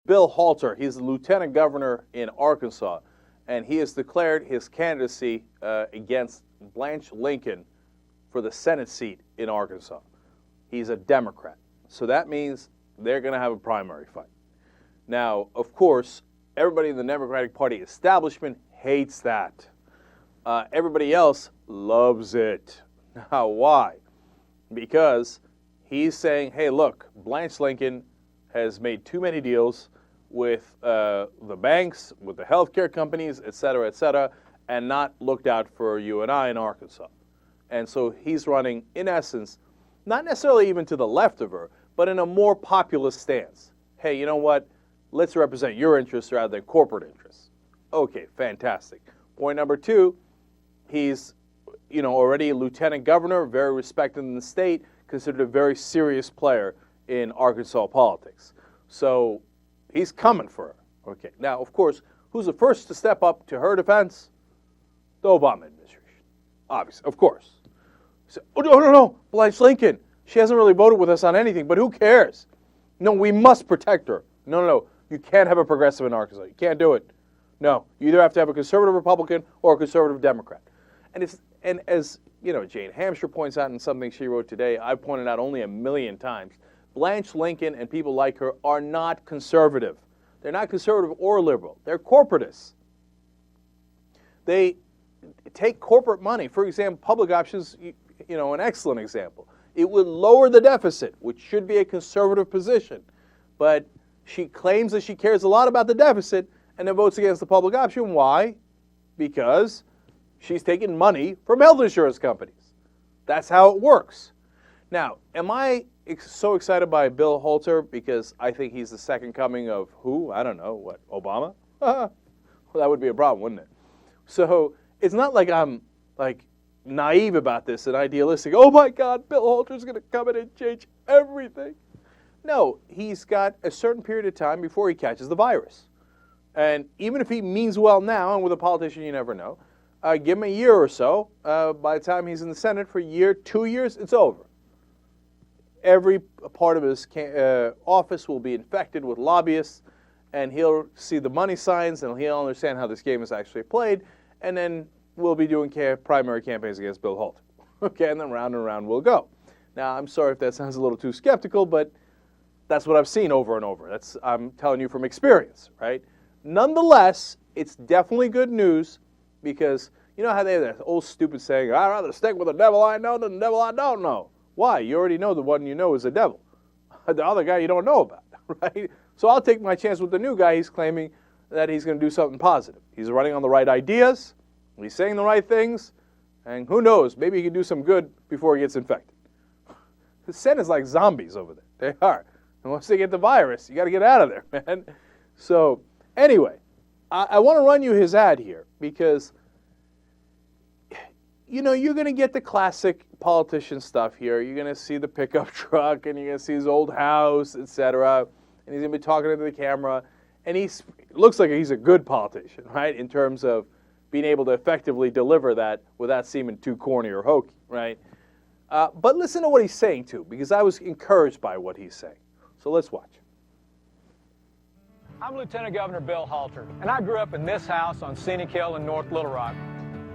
Bill Halter, he's the lieutenant governor in Arkansas, and he has declared his candidacy against Blanche Lincoln for the Senate seat in Arkansas. He's a Democrat, so that means they're going to have a primary fight. Now, of course, everybody in the Democratic Party establishment hates that. Everybody else loves it. Now, why? Because he's saying, hey, look, Blanche Lincoln has made too many deals with the banks, with the healthcare companies, et cetera, and not looked out for you and I in Arkansas. And so he's running, in essence, not necessarily even to the left of her, but in a more populist stance. Hey, you know what? Let's represent your interests rather than corporate interests. Okay, fantastic. Point number two, he's already a lieutenant governor, very respected in the state, considered a very serious player in Arkansas politics. So he's coming for her. Okay. Now, of course, who's the first to step up to her defense? The Obama administration. Obviously, of course. So, oh, no, Blanche Lincoln. She hasn't really voted with us on anything, but who cares? No, we must protect her. No. You can't have a progressive in Arkansas. You can't do it. No. You either have to have a conservative Republican or a conservative Democrat. And as Jane Hamsher points out in something she wrote today, I've pointed out only a million times, Blanche Lincoln and people like her are not conservative. They're not conservative or liberal. They're corporatists. They take corporate money. For example, public options, an excellent example. It would lower the deficit, which should be a conservative position. But she claims that she cares a lot about the deficit and then votes against the public option. Why? Because she's taking money from health insurance companies. That's how it works. Now, am I so excited by Bill Halter because I think he's the second coming of who? I don't know. What, Obama? Well, that would be a problem, wouldn't it? So it's not like I'm naive about this and idealistic. Oh my God, Bill Halter's going to come in and change everything. No, he's got a certain period of time before he catches the virus. And even if he means well now, and with a politician you never know, give him a year or so. By the time he's in the Senate for a year, 2 years, it's over. Every part of his office will be infected with lobbyists, and he'll see the money signs, and he'll understand how this game is actually played, and then we'll be doing primary campaigns against Bill Halter. Okay, and then round and round we'll go. Now, I'm sorry if that sounds a little too skeptical, but that's what I've seen over and over. I'm telling you from experience, right? Nonetheless, it's definitely good news because you know how they have that old stupid saying, I'd rather stick with the devil I know than the devil I don't know. Why? You already know the one you know is the devil. The other guy you don't know about, right? So I'll take my chance with the new guy. He's claiming that he's going to do something positive. He's running on the right ideas. He's saying the right things. And who knows, maybe he can do some good before he gets infected. The Senate is like zombies over there. They are. And once they get the virus, you got to get out of there, man. So anyway, I want to run you his ad here because, you're going to get the classic politician stuff here. You're going to see the pickup truck, and you're going to see his old house, etc. And he's going to be talking into the camera. And looks like he's a good politician, right, in terms of being able to effectively deliver that without seeming too corny or hokey, right? But listen to what he's saying, too, because I was encouraged by what he's saying. So let's watch. I'm Lieutenant Governor Bill Halter, and I grew up in this house on Scenic Hill in North Little Rock.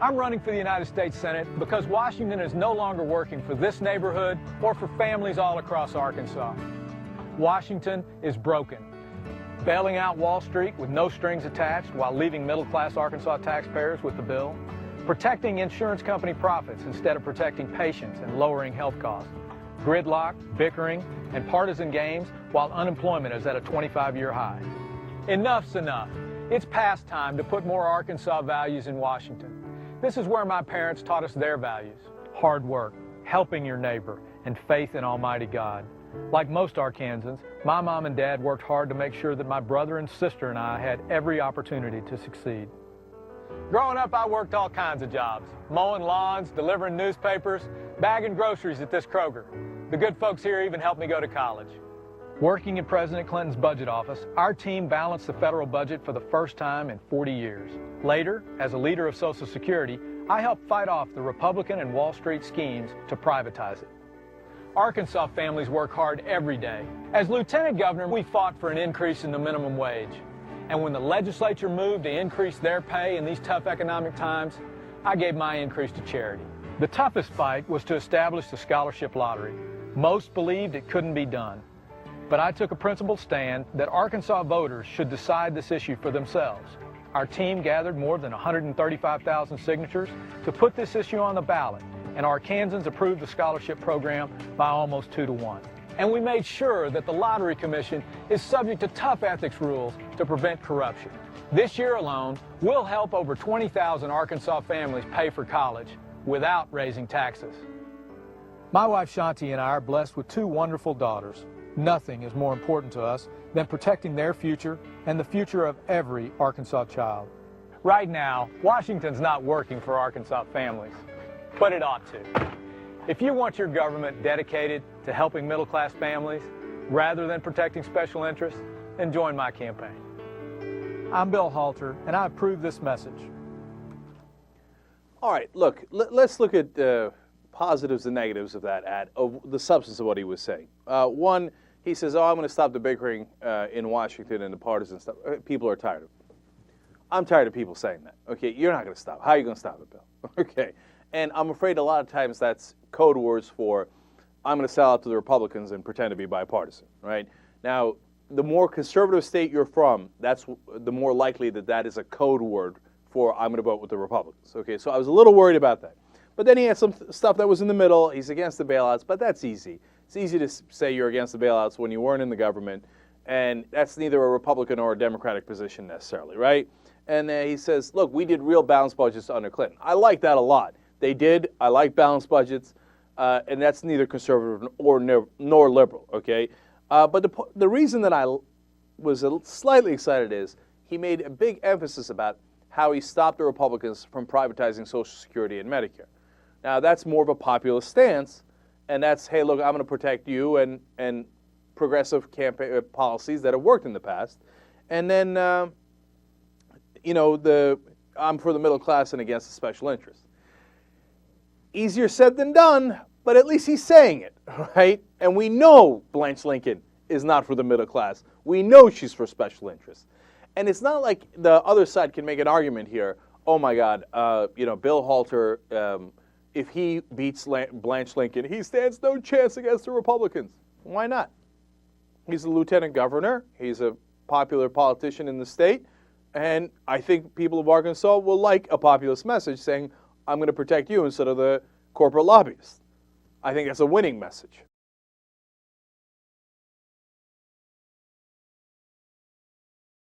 I'm running for the United States Senate because Washington is no longer working for this neighborhood or for families all across Arkansas. Washington is broken, bailing out Wall Street with no strings attached while leaving middle-class Arkansas taxpayers with the bill, protecting insurance company profits instead of protecting patients and lowering health costs, gridlock, bickering, and partisan games while unemployment is at a 25-year high. Enough's enough. It's past time to put more Arkansas values in Washington. This is where my parents taught us their values: hard work, helping your neighbor, and faith in Almighty God. Like most Arkansans, my mom and dad worked hard to make sure that my brother and sister and I had every opportunity to succeed. Growing up, I worked all kinds of jobs: mowing lawns, delivering newspapers, bagging groceries at this Kroger. The good folks here even helped me go to college. Working in President Clinton's budget office, our team balanced the federal budget for the first time in 40 years. Later, as a leader of Social Security, I helped fight off the Republican and Wall Street schemes to privatize it. Arkansas families work hard every day. As lieutenant governor, we fought for an increase in the minimum wage. And when the legislature moved to increase their pay in these tough economic times, I gave my increase to charity. The toughest fight was to establish the scholarship lottery. Most believed it couldn't be done. But I took a principled stand that Arkansas voters should decide this issue for themselves. Our team gathered more than 135,000 signatures to put this issue on the ballot, and Arkansans approved the scholarship program by almost 2-1. And we made sure that the Lottery Commission is subject to tough ethics rules to prevent corruption. This year alone, we'll help over 20,000 Arkansas families pay for college without raising taxes. My wife Shanti and I are blessed with 2 wonderful daughters. Nothing is more important to us than protecting their future and the future of every Arkansas child. Right now, Washington's not working for Arkansas families, but it ought to. If you want your government dedicated to helping middle-class families rather than protecting special interests, then join my campaign. I'm Bill Halter, and I approve this message. All right, look, let's look at positives and negatives of that ad, of the substance of what he was saying. One, he says, I'm going to stop the bickering in Washington and the partisan stuff. People are tired of it. I'm tired of people saying that. Okay, you're not going to stop. How are you going to stop it, Bill? Okay, and I'm afraid a lot of times that's code words for I'm going to sell out to the Republicans and pretend to be bipartisan, right? Now, the more conservative state you're from, that's the more likely that that is a code word for I'm going to vote with the Republicans. Okay, so I was a little worried about that. But then he had some stuff that was in the middle. He's against the bailouts, but that's easy. It's easy to say you're against the bailouts when you weren't in the government, and that's neither a Republican or a Democratic position necessarily, right? And he says, look, we did real balanced budgets under Clinton. I like that a lot. They did. I like balanced budgets, and that's neither conservative nor liberal, okay? But the reason that I was slightly excited is he made a big emphasis about how he stopped the Republicans from privatizing Social Security and Medicare. Now, that's more of a populist stance, and that's, hey, look, I'm going to protect you and progressive campaign policies that have worked in the past. And then, I'm for the middle class and against the special interest. Easier said than done, but at least he's saying it, right? And we know Blanche Lincoln is not for the middle class. We know she's for special interests. And it's not like the other side can make an argument here, oh my God, Bill Halter, if he beats Blanche Lincoln, he stands no chance against the Republicans. Why not? He's a lieutenant governor. He's a popular politician in the state. And I think people of Arkansas will like a populist message saying, I'm going to protect you instead of the corporate lobbyists. I think that's a winning message.